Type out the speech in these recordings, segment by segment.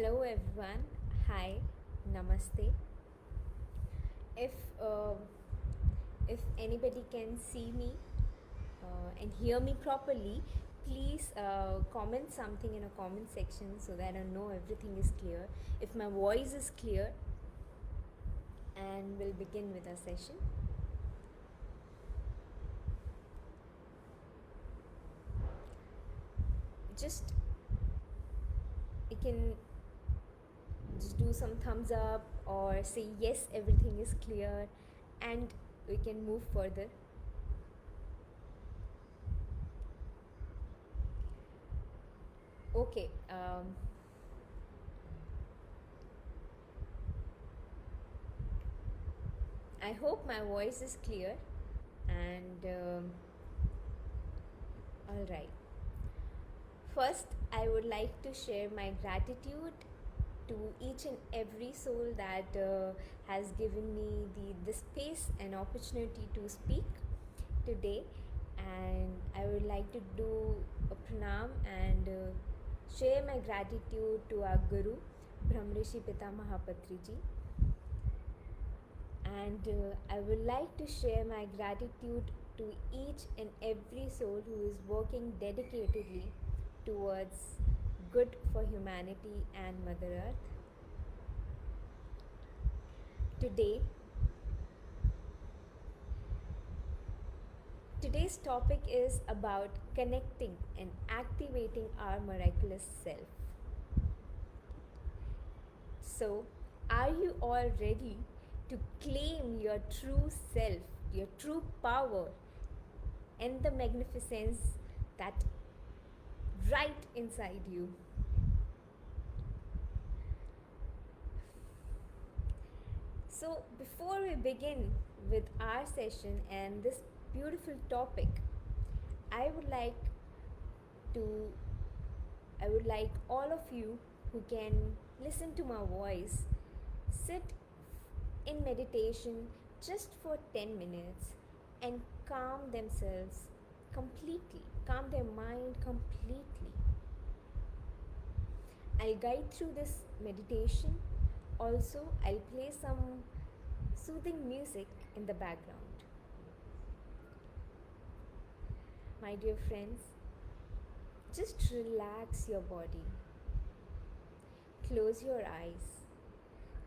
Hello everyone. Hi, namaste. If uh, if anybody can see me and hear me properly, please comment something in a comment section so that I know everything is clear. If my voice is clear, and we'll begin with our session. Just you can just do some thumbs up or say yes, everything is clear, and we can move further. Okay. I hope my voice is clear, and all right. First, I would like to share my gratitude to each and every soul that has given me the space and opportunity to speak today. And I would like to do a pranam and share my gratitude to our Guru, Brahmrishi Pitamaha Patri ji. And I would like to share my gratitude to each and every soul who is working dedicatedly towards good for humanity and Mother Earth. Today's topic is about connecting and activating our miraculous self. So, are you all ready to claim your true self, your true power, and the magnificence that right inside you? So, before we begin with our session and this beautiful topic, I would like to I would like all of you who can listen to my voice sit in meditation just for 10 minutes and calm themselves completely, calm their mind completely. I'll guide through this meditation. Also, I'll play some soothing music in the background. My dear friends, just relax your body. Close your eyes,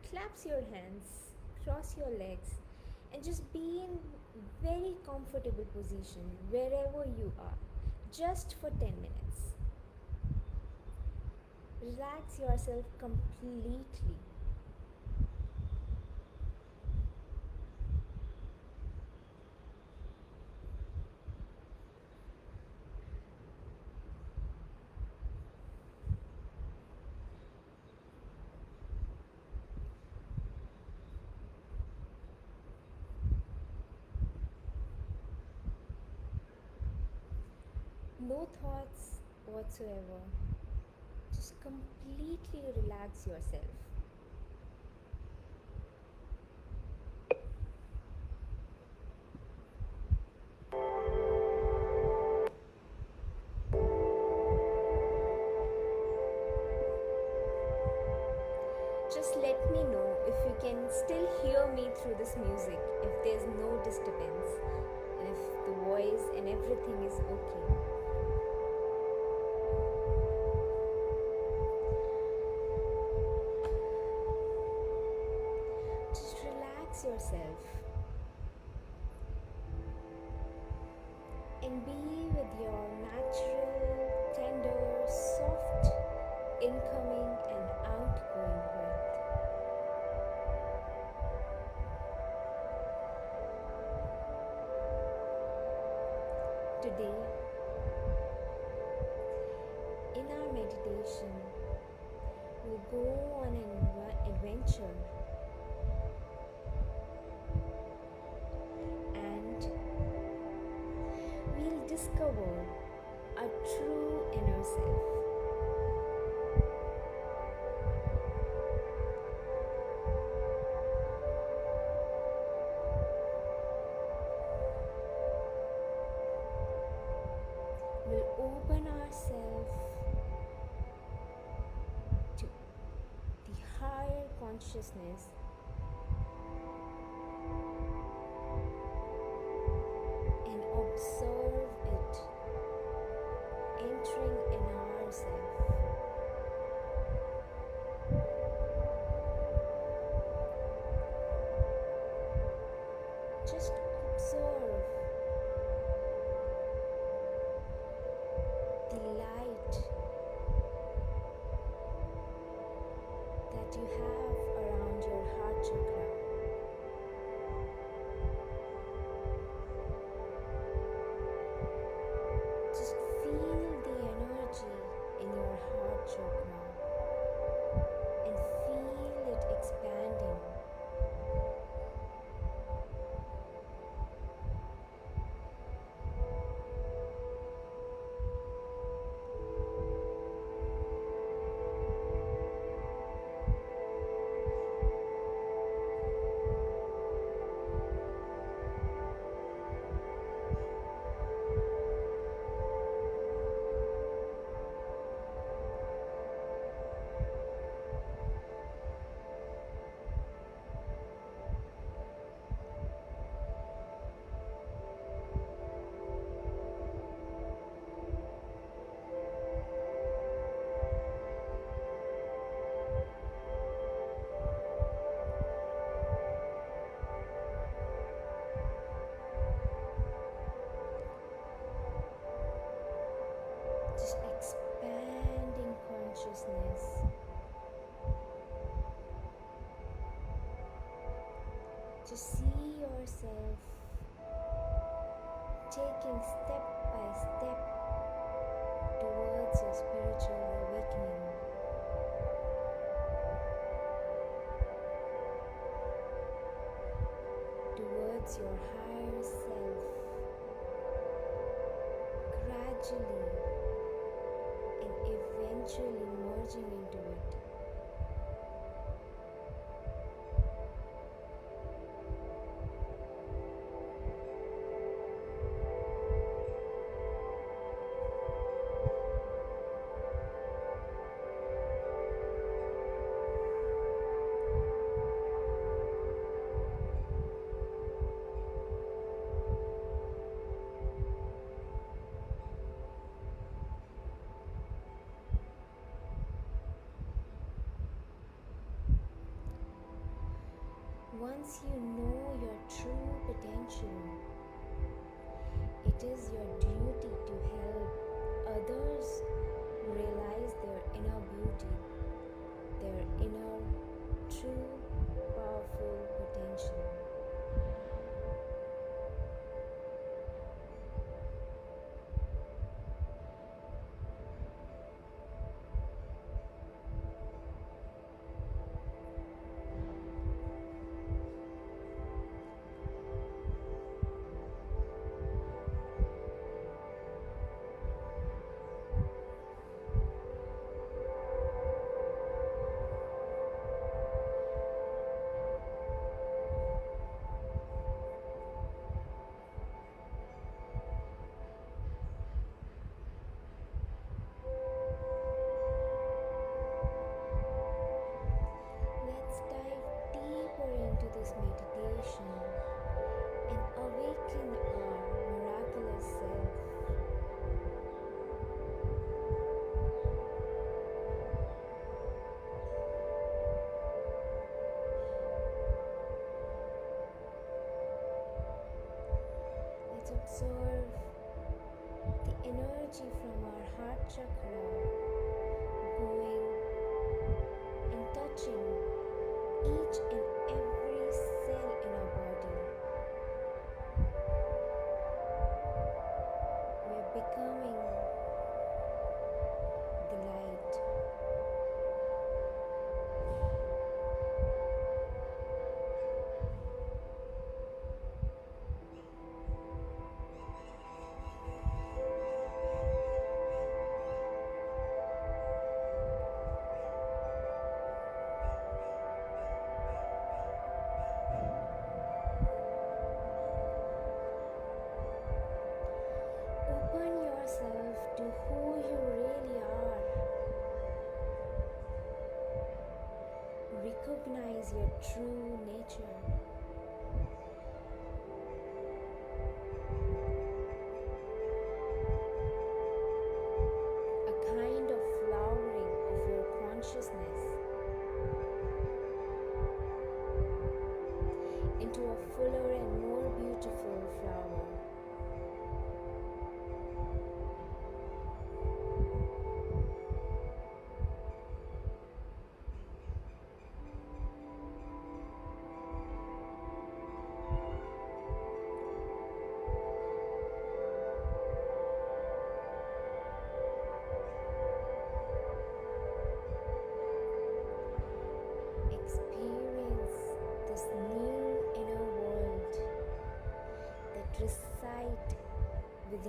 claps your hands, cross your legs, and just be in very comfortable position wherever you are, just for 10 minutes. Relax yourself completely. No thoughts whatsoever. Just completely relax yourself. Just let me know if you can still hear me through this music, if there's no disturbance, and if the voice and everything is okay. Just relax yourself and be with your natural, tender, soft, incoming and outgoing breath. Today, in our meditation, we'll go on an adventure and we'll discover our true inner self. We'll open ourselves to consciousness and observe it entering in ourselves. Just observe the light that you have around your heart chakra. Just feel the energy in your heart chakra and feel it expanding. Just expanding consciousness. Just see yourself taking step by step towards your spiritual awakening. Towards your higher self. Gradually and eventually merging into it. Once you know your true potential, it is your duty to help others realize their inner beauty, their inner, true, powerful potential. Let's dive deeper into this meditation and awaken our miraculous self. Let's observe the energy from our heart chakra going and touching each and every cell in our body. We're becoming the light.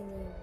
within you.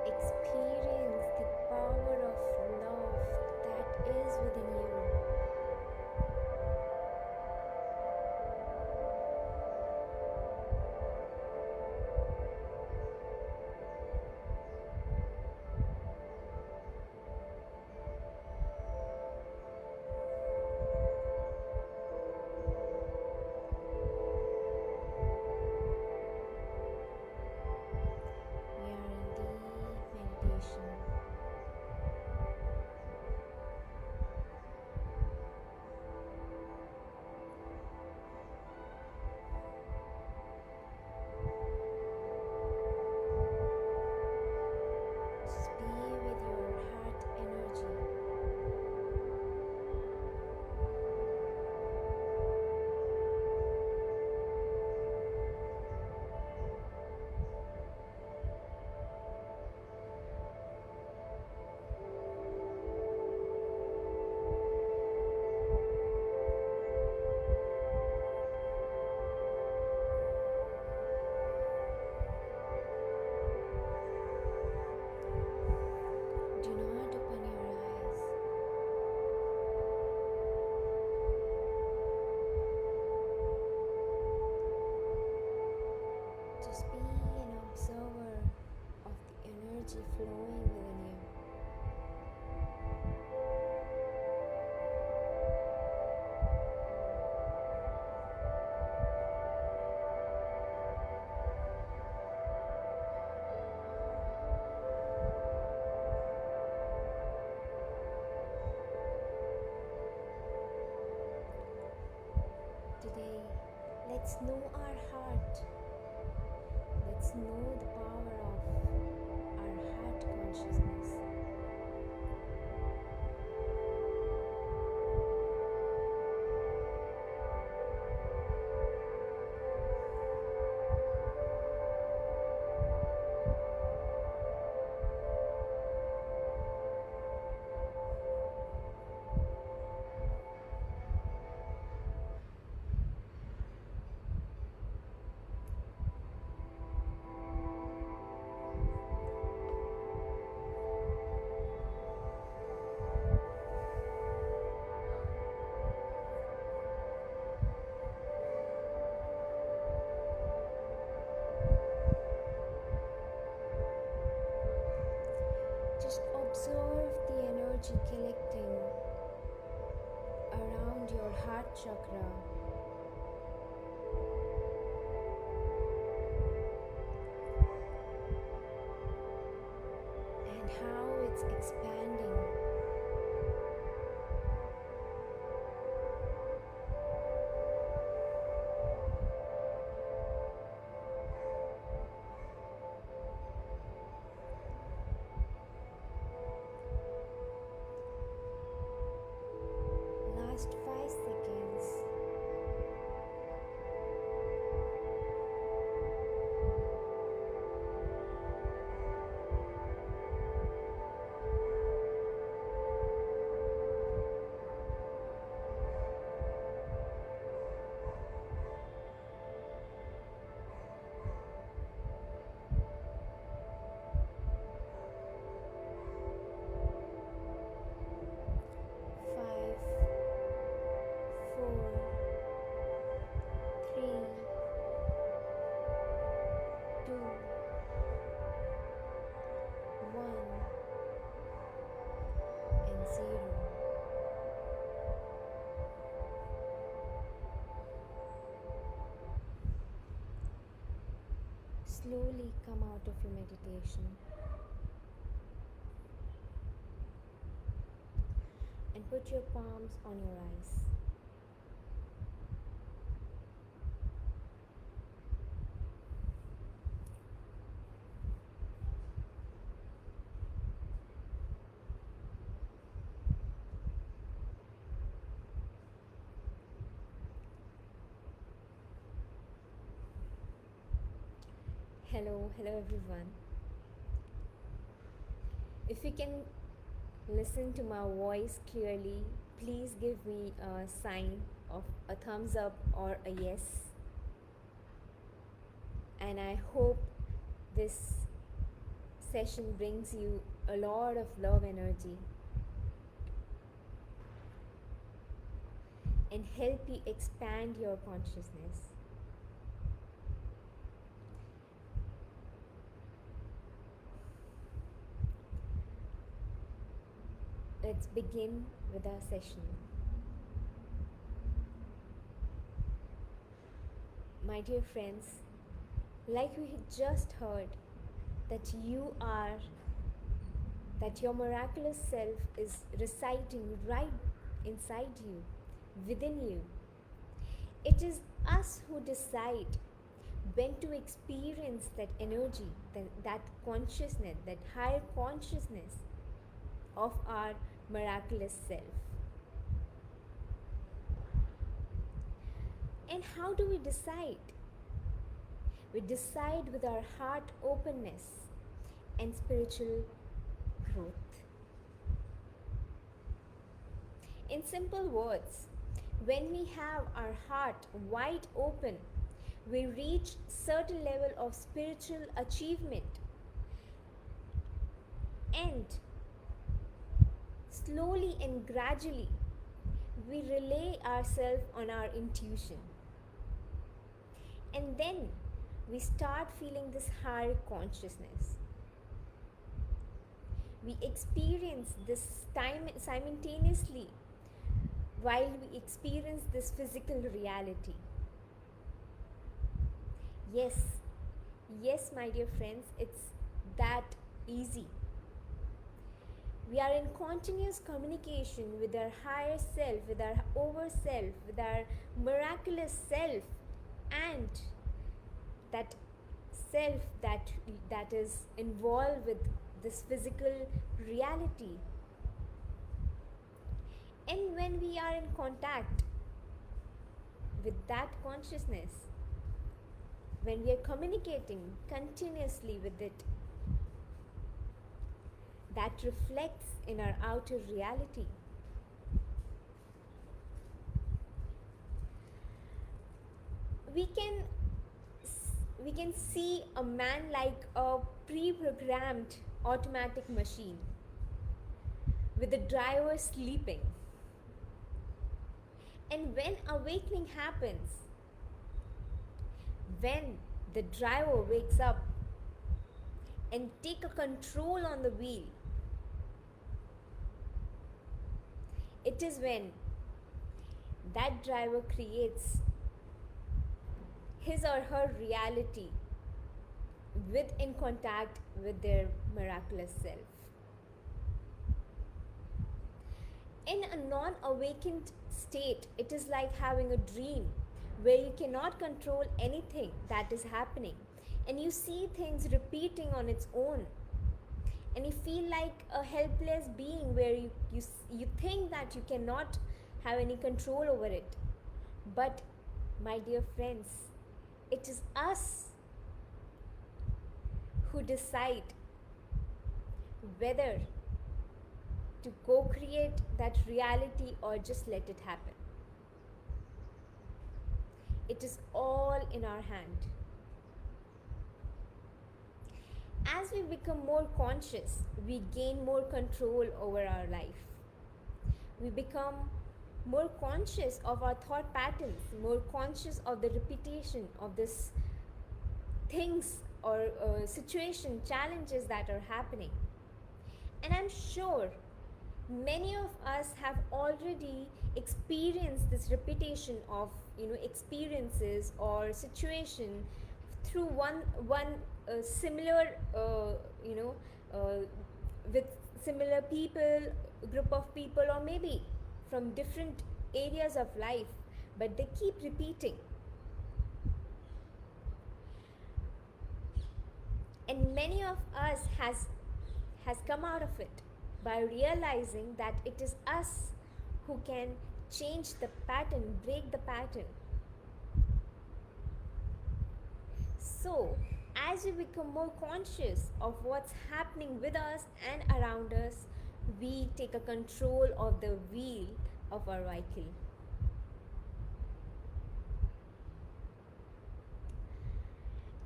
Experience the power of love that is within you. We are in deep meditation. Just be with your heart energy. Do not open your eyes. Just be an observer of the energy flowing within you. Today, let's know our heart. Let's know the power of our heart consciousness. Just observe the energy collecting around your heart chakra and how it's expanding. Last 5 seconds. Slowly come out of your meditation and put your palms on your eyes. Hello everyone. If you can listen to my voice clearly, please give me a sign of a thumbs up or a yes. And I hope this session brings you a lot of love energy and help you expand your consciousness. Let's begin with our session. My dear friends, like we had just heard, that that your miraculous self is residing right inside you, within you. It is us who decide when to experience that energy, that consciousness, that higher consciousness of our miraculous self. And how do we decide? We decide with our heart openness and spiritual growth. In simple words, when we have our heart wide open, we reach certain level of spiritual achievement, and slowly and gradually we rely ourselves on our intuition, and then we start feeling this higher consciousness. We experience this time simultaneously while we experience this physical reality. Yes, my dear friends, it's that easy. We are in continuous communication with our higher self, with our over self, with our miraculous self, and that self that is involved with this physical reality. And when we are in contact with that consciousness, when we are communicating continuously with it, that reflects in our outer reality. We can see a man like a pre-programmed automatic machine with the driver sleeping. And when awakening happens, when the driver wakes up and take a control on the wheel, it is when that driver creates his or her reality in contact with their miraculous self. In a non-awakened state, it is like having a dream where you cannot control anything that is happening, and you see things repeating on its own, and you feel like a helpless being where you think that you cannot have any control over it. But my dear friends, it is us who decide whether to co-create that reality or just let it happen. It is all in our hand. As we become more conscious, we gain more control over our life. We become more conscious of our thought patterns, more conscious of the repetition of this things or situation, challenges that are happening. And I'm sure many of us have already experienced this repetition of experiences or situation through one similar with similar people, group of people, or maybe from different areas of life, but they keep repeating. And many of us has come out of it by realizing that it is us who can change the pattern, break the pattern. So, As we become more conscious of what's happening with us and around us, we take a control of the wheel of our vehicle.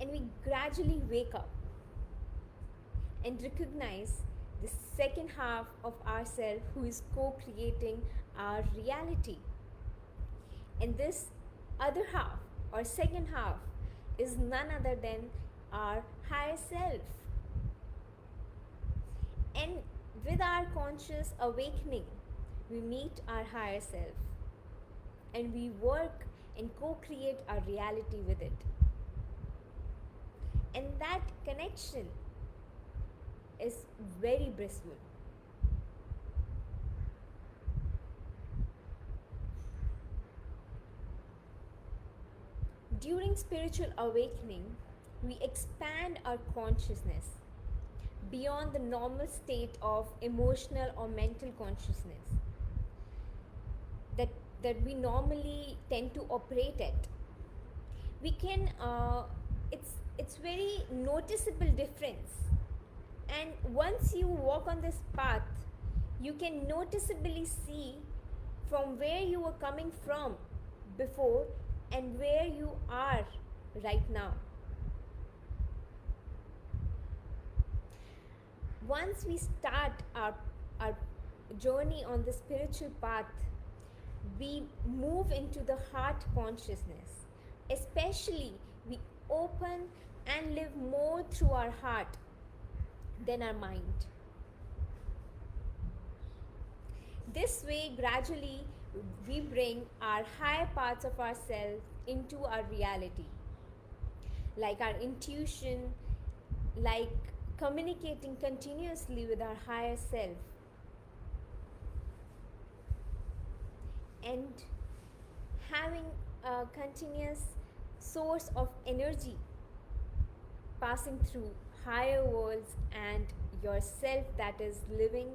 And we gradually wake up and recognize the second half of ourselves who is co creating our reality. And this other half or second half is none other than our higher self. And with our conscious awakening, we meet our higher self and we work and co create our reality with it. And that connection is very blissful. During spiritual awakening, we expand our consciousness beyond the normal state of emotional or mental consciousness that, that we normally tend to operate at. We can, it's very noticeable difference. And once you walk on this path, you can noticeably see from where you were coming from before and where you are right now. Once we start our journey on the spiritual path, we move into the heart consciousness. Especially, we open and live more through our heart than our mind. This way, gradually, we bring our higher parts of ourselves into our reality, like our intuition, like communicating continuously with our higher self, and having a continuous source of energy passing through higher worlds and yourself that is living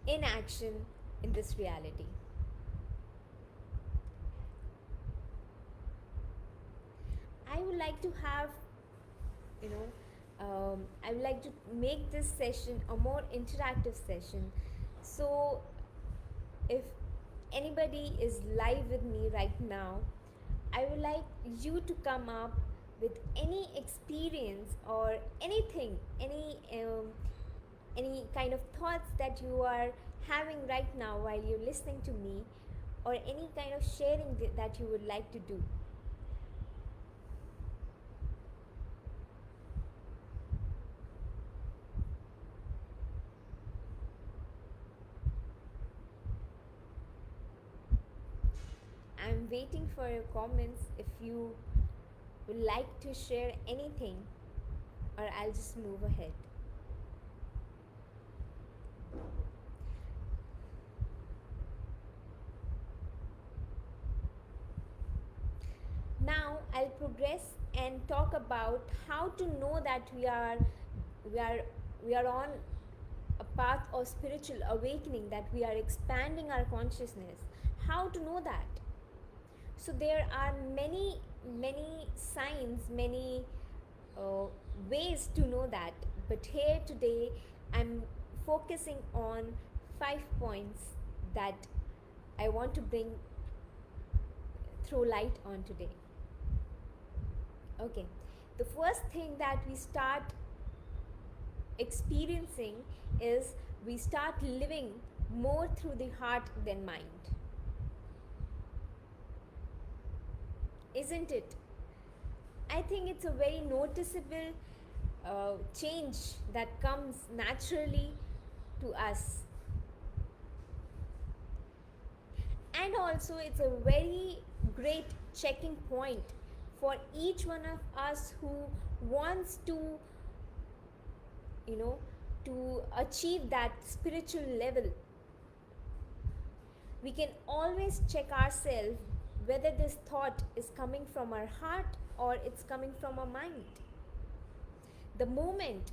in action in this reality. I would like to have, I would like to make this session a more interactive session. So, if anybody is live with me right now, I would like you to come up with any experience or anything, any kind of thoughts that you are having right now while you're listening to me, or any kind of sharing that you would like to do. I'm waiting for your comments if you would like to share anything, or I'll just move ahead. Now I'll progress and talk about how to know that we are we are on a path of spiritual awakening, that we are expanding our consciousness. How to know that? So there are many signs, many ways to know that, but here today I'm focusing on 5 points that I want to bring throw light on today. Okay, the first thing that we start experiencing is we start living more through the heart than mind. Isn't it? I think it's a very noticeable change that comes naturally to us. And also, it's a very great checking point for each one of us who wants to, to achieve that spiritual level. We can always check ourselves whether this thought is coming from our heart or it's coming from our mind. The moment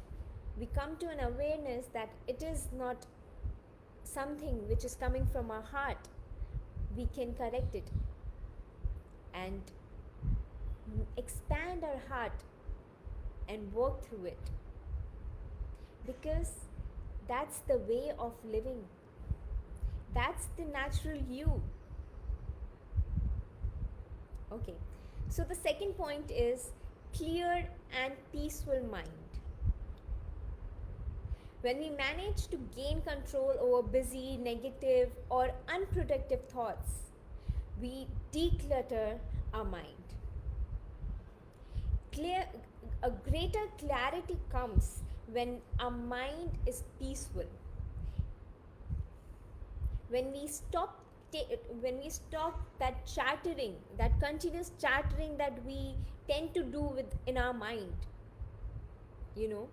we come to an awareness that it is not something which is coming from our heart, we can correct it and expand our heart and work through it, because that's the way of living, that's the natural you. Okay, so the second point is clear and peaceful mind. When we manage to gain control over busy, negative, or unproductive thoughts, we declutter our mind. Clear, a greater clarity comes when our mind is peaceful. When we stop that chattering, that continuous chattering that we tend to do with in our mind, you know,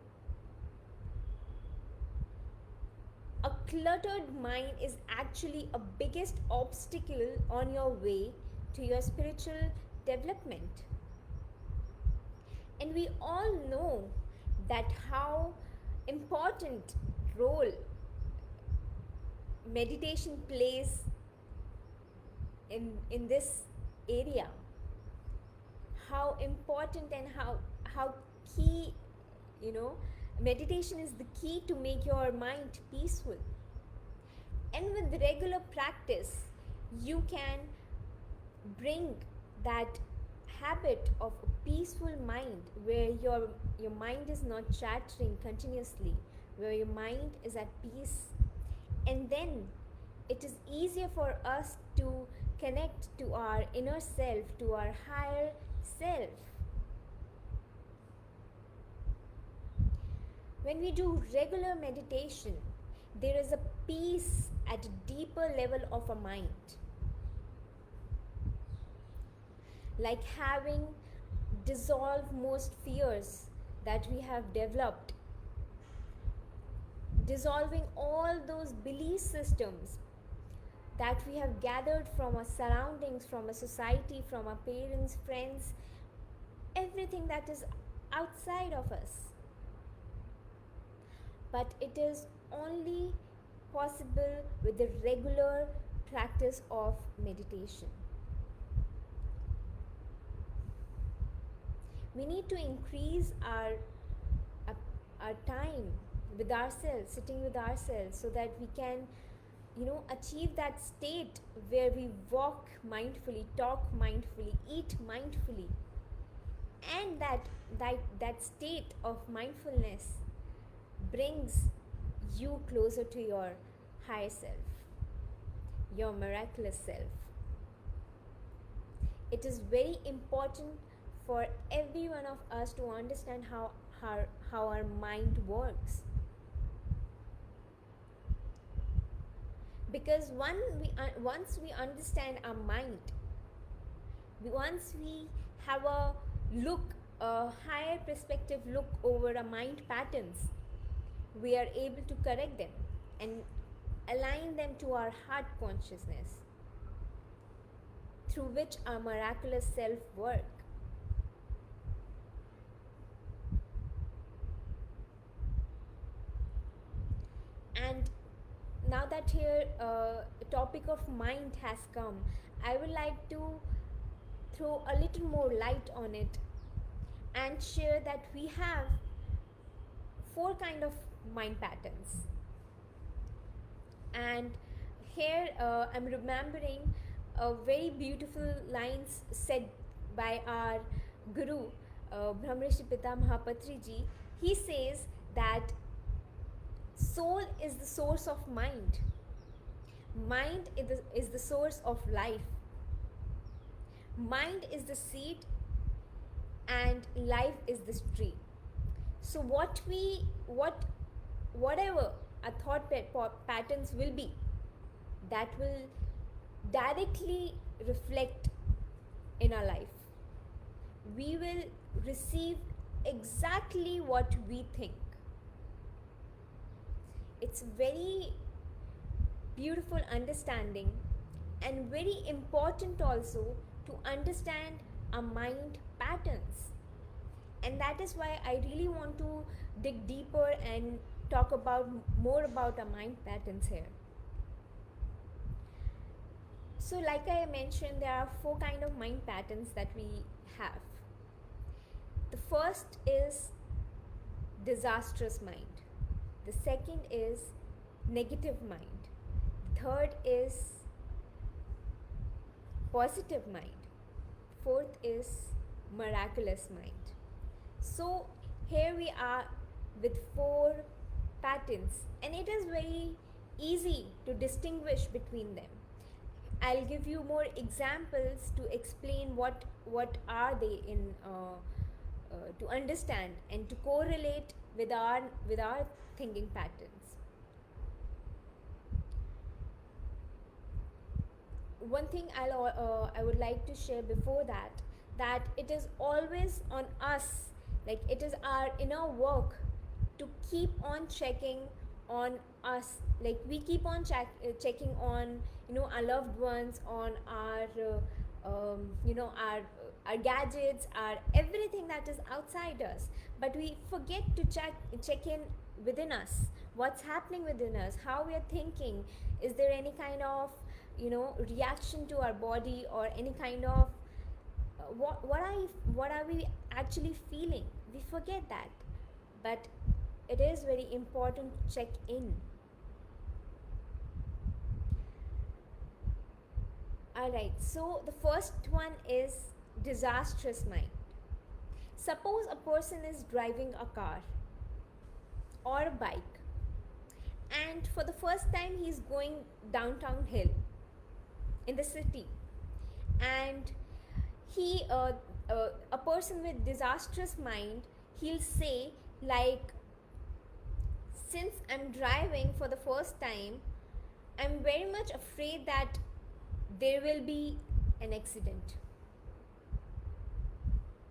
a cluttered mind is actually a biggest obstacle on your way to your spiritual development. And we all know that how important role meditation plays in this area, how important and how key, you know, meditation is the key to make your mind peaceful. And with regular practice you can bring that habit of a peaceful mind, where your mind is not chattering continuously, where your mind is at peace. And then it is easier for us to connect to our inner self, to our higher self. When we do regular meditation, there is a peace at a deeper level of our mind, like having dissolved most fears that we have developed, dissolving all those belief systems that we have gathered from our surroundings, from our society, from our parents, friends, everything that is outside of us. But it is only possible with the regular practice of meditation. We need to increase our time with ourselves, sitting with ourselves, so that we can, achieve that state where we walk mindfully, talk mindfully, eat mindfully. And that state of mindfulness brings you closer to your higher self, your miraculous self. It is very important for every one of us to understand how our mind works. Because once we understand our mind, once we have a higher perspective look over our mind patterns, we are able to correct them and align them to our heart consciousness, through which our miraculous self work. And now that here topic of mind has come, I would like to throw a little more light on it and share that we have 4 kind of mind patterns. And here I'm remembering very beautiful lines said by our guru, Brahmrishi Pitamaha Patri ji. He says that soul is the source of mind. Mind is the source of life. Mind is the seed and life is the tree. So whatever our thought patterns will be, that will directly reflect in our life. We will receive exactly what we think. It's very beautiful understanding, and very important also to understand our mind patterns. And that is why I really want to dig deeper and talk about more about our mind patterns here. So like I mentioned, there are 4 kind of mind patterns that we have. The first is disastrous mind. The second is negative mind. Third is positive mind. Fourth is miraculous mind. So here we are with four patterns, and it is very easy to distinguish between them. I'll give you more examples to explain what are they in to understand and to correlate with our thinking patterns. One thing I would like to share before that it is always on us, like it is our inner work to keep on checking on us, like we keep on checking on our loved ones, on our our gadgets, our everything that is outside us, but we forget to check in within us, what's happening within us, how we are thinking, is there any kind of reaction to our body, or any kind of what are we actually feeling. We forget that, but it is very important to check in. Alright, so the first one is disastrous mind. Suppose a person is driving a car or a bike, and for the first time he's going downtown hill in the city, and a person with disastrous mind, he'll say like, since I'm driving for the first time, I'm very much afraid that there will be an accident.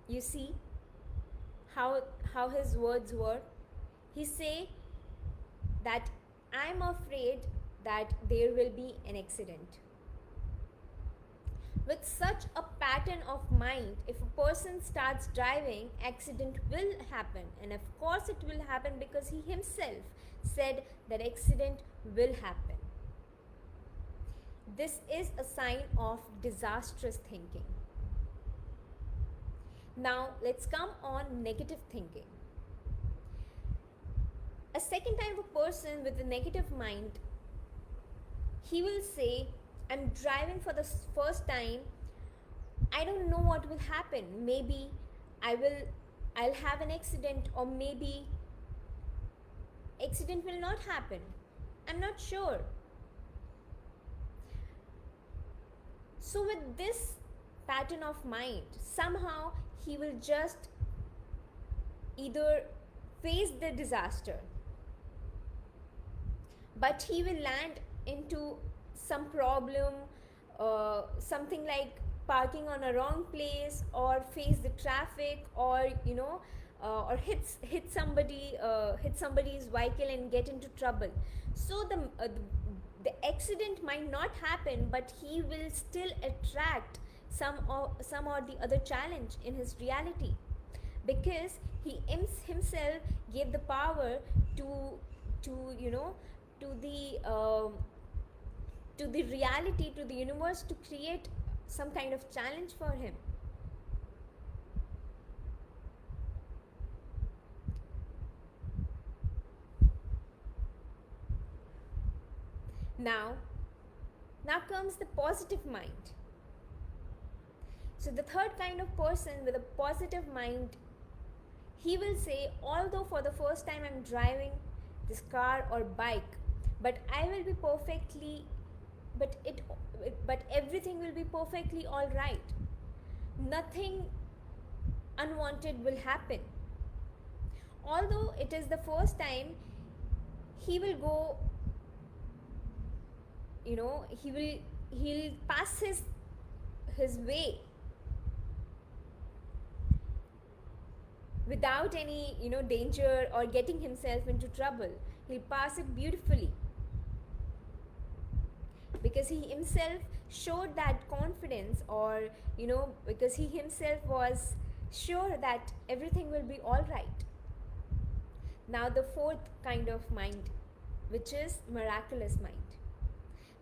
You see how his words were. He say that I'm afraid that there will be an accident. With such a pattern of mind, if a person starts driving, accident will happen, and of course it will happen, because he himself said that accident will happen. This is a sign of disastrous thinking. Now let's come on negative thinking. A second type of person with a negative mind, he will say, I'm driving for the first time, I don't know what will happen. Maybe I'll have an accident, or maybe accident will not happen. I'm not sure. So with this pattern of mind, somehow he will just either face the disaster, but he will land into some problem, something like parking on a wrong place, or face the traffic, or or hit somebody's vehicle and get into trouble. So the accident might not happen, but he will still attract some or the other challenge in his reality, because he himself gave the power to the reality, to the universe, to create some kind of challenge for him. Now comes the positive mind. So the third kind of person with a positive mind, he will say, although for the first time I'm driving this car or bike, but I will be perfectly, but everything will be perfectly all right. Nothing unwanted will happen. Although it is the first time, he will go, he'll pass his way without any danger or getting himself into trouble. He'll pass it beautifully, because he himself showed that confidence, or because he himself was sure that everything will be all right. Now the fourth kind of mind, which is miraculous mind.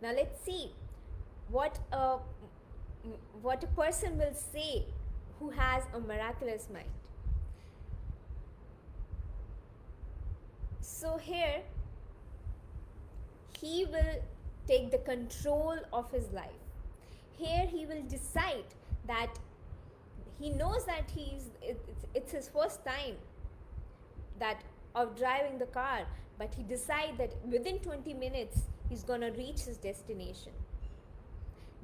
Now let's see what a person will say who has a miraculous mind. So here he will take the control of his life. Here he will decide that he knows that it's his first time that of driving the car, but he decide that within 20 minutes he's gonna reach his destination.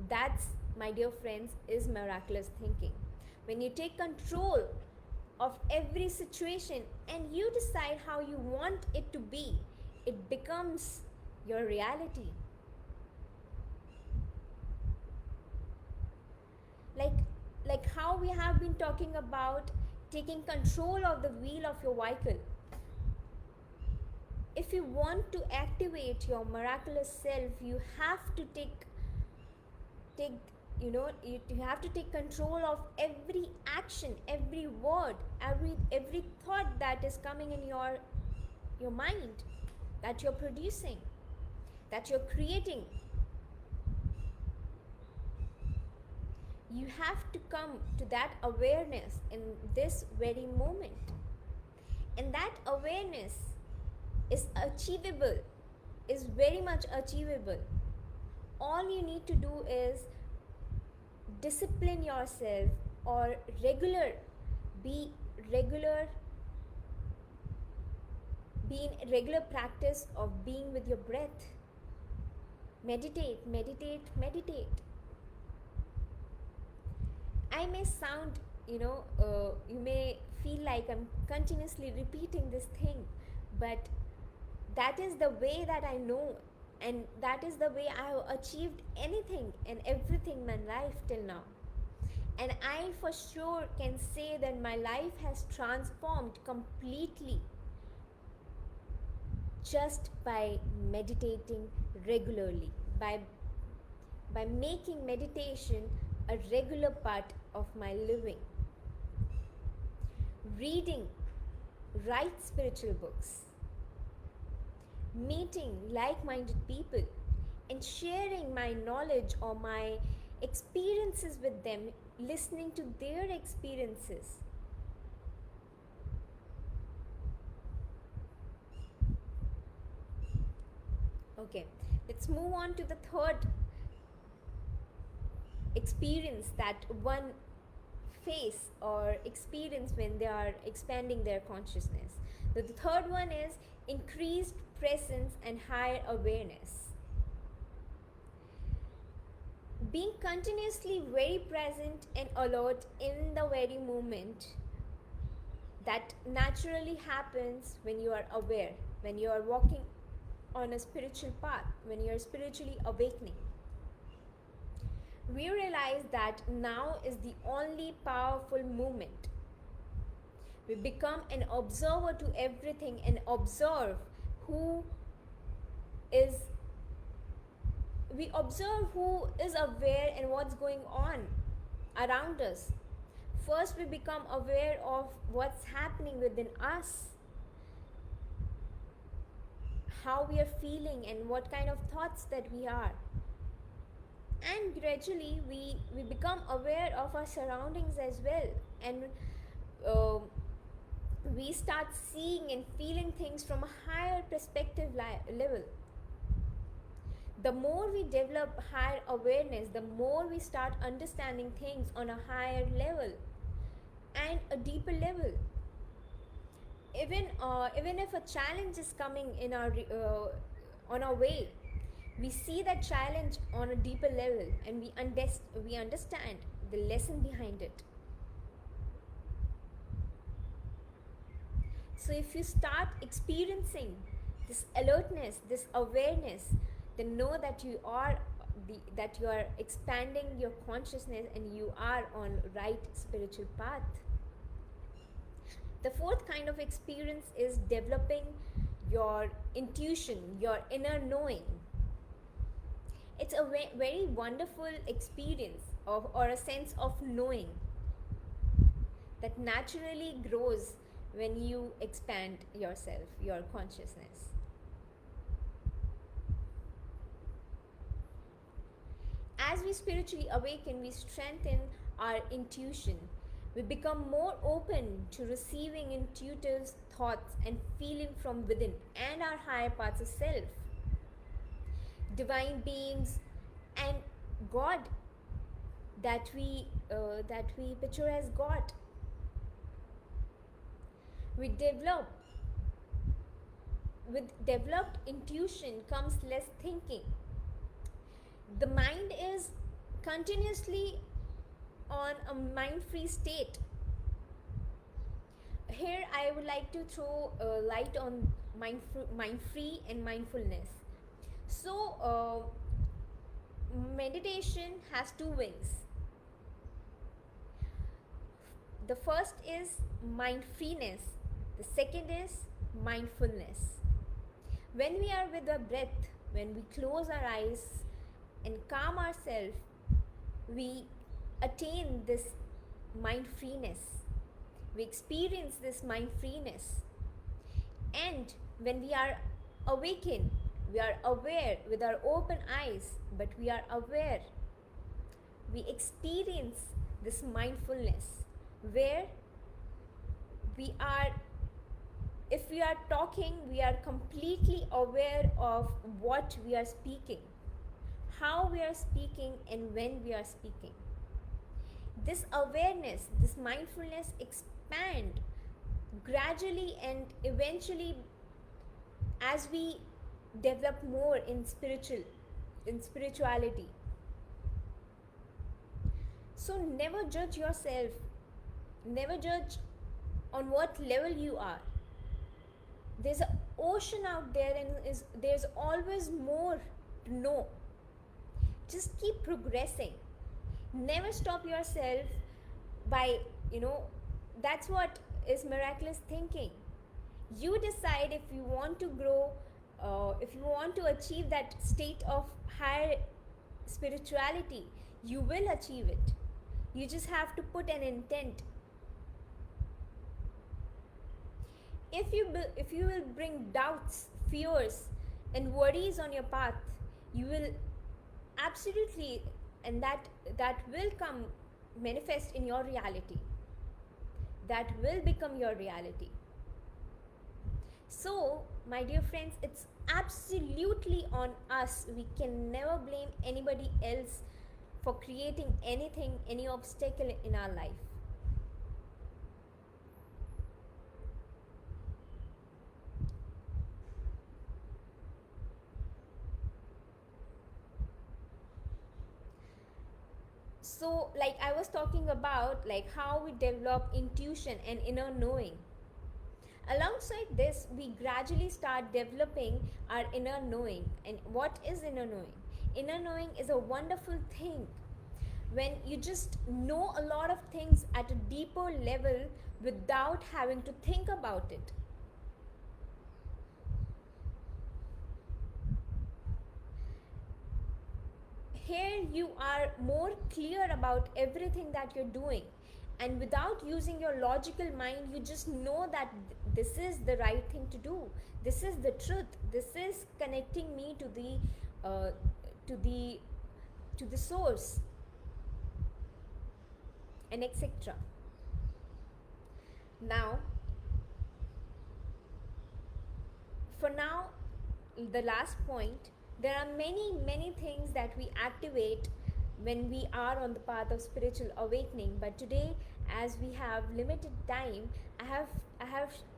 That's, my dear friends, is miraculous thinking. When you take control of every situation and you decide how you want it to be, it becomes your reality. like like how we have been talking about taking control of the wheel of your vehicle. If you want to activate your miraculous self, you have to take you have to take control of every action, every word, every thought that is coming in your mind, that you're producing, that you're creating. You have to come to that awareness in this very moment. And that awareness is achievable, is very much achievable. All you need to do is discipline yourself, or be regular be in regular practice of being with your breath. Meditate, meditate, meditate. I may sound, you may feel like I'm continuously repeating this thing, but that is the way that I know, and that is the way I have achieved anything and everything in my life till now. And I for sure can say that my life has transformed completely just by meditating regularly, by making meditation a regular part of my living. Reading right spiritual books, meeting like minded people, and sharing my knowledge or my experiences with them, listening to their experiences. Okay, let's move on to the third experience that one face or experience when they are expanding their consciousness. The third one is increased presence and higher awareness. Being continuously very present and alert in the very moment, that naturally happens when you are aware, when you are walking on a spiritual path, when you are spiritually awakening. We realize that now is the only powerful moment. We become an observer to everything and observe who is aware and what's going on around us. First, we become aware of what's happening within us, how we are feeling and what kind of thoughts that we are. And gradually we become aware of our surroundings as well, and we start seeing and feeling things from a higher perspective level. The more we develop higher awareness, the more we start understanding things on a higher level and a deeper level. Even if a challenge is coming in our on our way, we see that challenge on a deeper level, and we understand the lesson behind it. So if you start experiencing this alertness, this awareness, then know that you are expanding your consciousness and you are on right spiritual path. The fourth kind of experience is developing your intuition, your inner knowing. It's a very wonderful experience or a sense of knowing that naturally grows when you expand yourself, your consciousness. As we spiritually awaken, we strengthen our intuition. We become more open to receiving intuitive thoughts and feeling from within and our higher parts of self, divine beings, and God that we picture as God. We develop With developed intuition comes less thinking. The mind is continuously on a mind free state. Here, I would like to throw light on mind free and mindfulness. So, meditation has two wings. The first is mind freeness, the second is mindfulness. When we are with our breath, when we close our eyes and calm ourselves, we attain this mind freeness. We experience this mind freeness. And when we are awakened, we are aware with our open eyes, but we are aware. We experience this mindfulness where we are, if we are talking, we are completely aware of what we are speaking, how we are speaking, and when we are speaking. This awareness, this mindfulness expand gradually and eventually as we develop more in spirituality. So never judge yourself, never judge on what level you are. There's an ocean out there, and there's always more to know. Just keep progressing. Never stop yourself by, that's what is miraculous thinking. You decide if you want to grow, if you want to achieve that state of higher spirituality, you will achieve it. You just have to put an intent. If you will bring doubts, fears, and worries on your path, you will absolutely, and that will come manifest in your reality. That will become your reality. So, my dear friends, it's absolutely on us. We can never blame anybody else for creating anything, any obstacle in our life. So, like I was talking about, like how we develop intuition and inner knowing. Alongside this, we gradually start developing our inner knowing. And what is inner knowing? Inner knowing is a wonderful thing when you just know a lot of things at a deeper level without having to think about it. Here you are more clear about everything that you're doing, and without using your logical mind, you just know that this is the right thing to do, this is the truth, this is connecting me to the source, and etc. Now, for now, the last point, there are many things that we activate when we are on the path of spiritual awakening, but today, as we have limited time, I have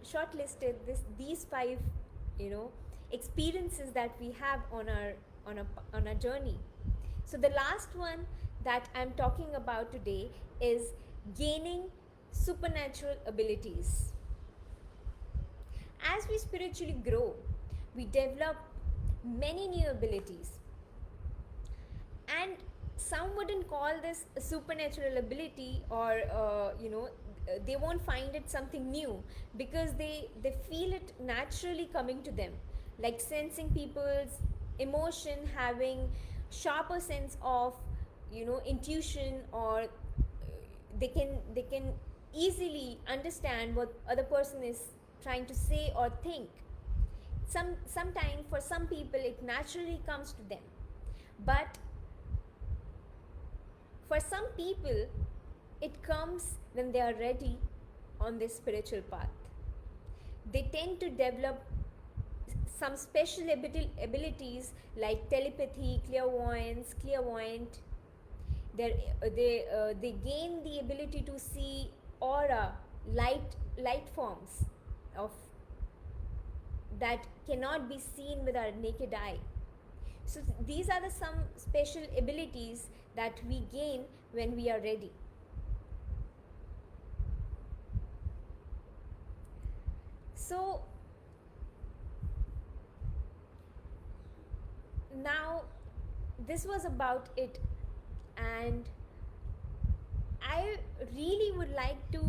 shortlisted these 5 experiences that we have on our journey. So the last one that I'm talking about today is gaining supernatural abilities. As we spiritually grow, we develop many new abilities, and some wouldn't call this a supernatural ability, or they won't find it something new, because they feel it naturally coming to them, like sensing people's emotion, having sharper sense of intuition, or they can easily understand what other person is trying to say or think. Sometimes for some people it naturally comes to them, but for some people it comes when they are ready on this spiritual path. They tend to develop some special abilities like telepathy, clairvoyant. They gain the ability to see aura, light forms of that cannot be seen with our naked eye. So these are the some special abilities that we gain when we are ready. So now this was about it, and I really would like to,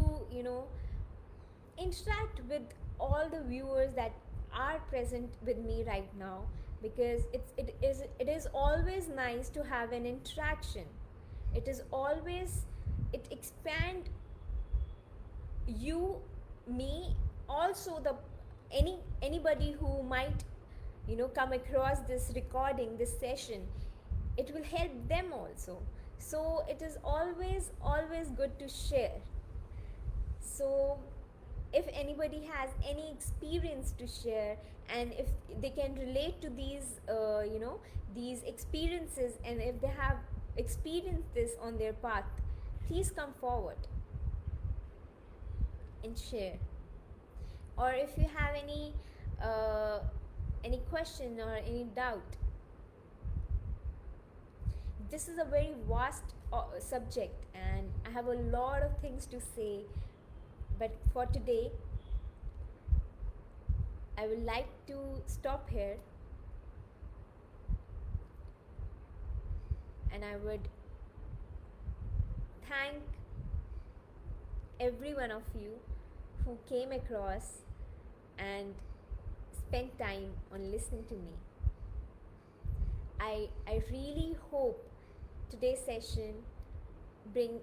interact with all the viewers that are present with me right now, because it is always nice to have an interaction. It is always, it expand you, me, also the anybody who might come across this recording, this session. It will help them also. So it is always good to share. So if anybody has any experience to share, and if they can relate to these experiences, and if they have experienced this on their path, please come forward and share. Or if you have any question or any doubt, this is a very vast subject, and I have a lot of things to say, but for today I would like to stop here, and I would thank every one of you who came across and spent time on listening to me. I really hope today's session bring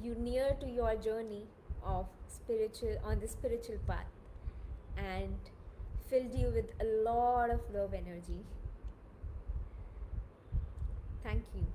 you near to your journey of the spiritual path, and filled you with a lot of love energy. Thank you.